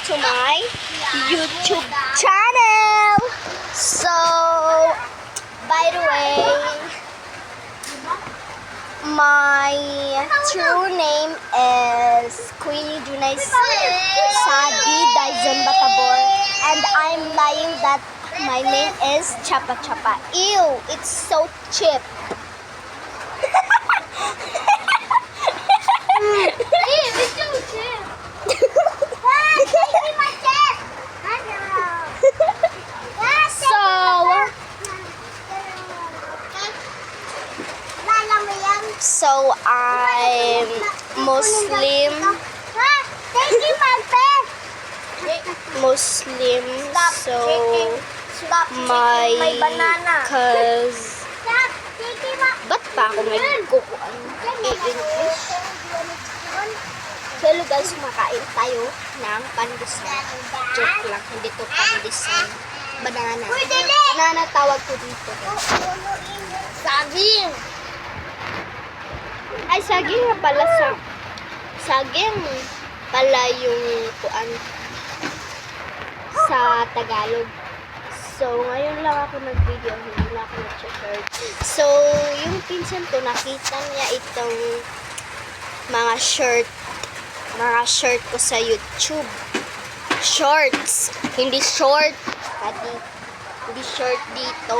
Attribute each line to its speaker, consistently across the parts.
Speaker 1: to my YouTube channel. So, by the way, my true name is Queenie Junay Sabi Daizon Batabor, and I'm lying that my name is Chapa Chapa. Ew, it's so cheap. So I'm Muslim, so my cause ba't pa ako may kukuan English? Hello guys, makain tayo ng pandesal. Joke lang, hindi to pandesal. Banana. Banana tawag ko dito. Saging! Ay, saging nga pala saging pala yung kuan sa Tagalog. So, ngayon lang ako nag-video, hindi na ako nag-share. So, yung pinsan ko, nakita niya itong mga shirt ko sa YouTube. Shorts, hindi short. Hindi short dito.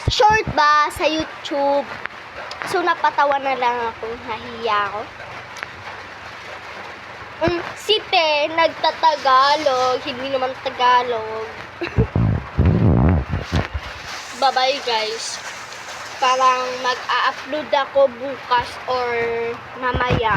Speaker 1: Short ba sa YouTube? So, napatawa na lang ako, nahiya ako. Si Te, nagtatagalog, hindi naman Tagalog. Bye-bye guys. Parang mag-a-upload ako bukas or mamaya.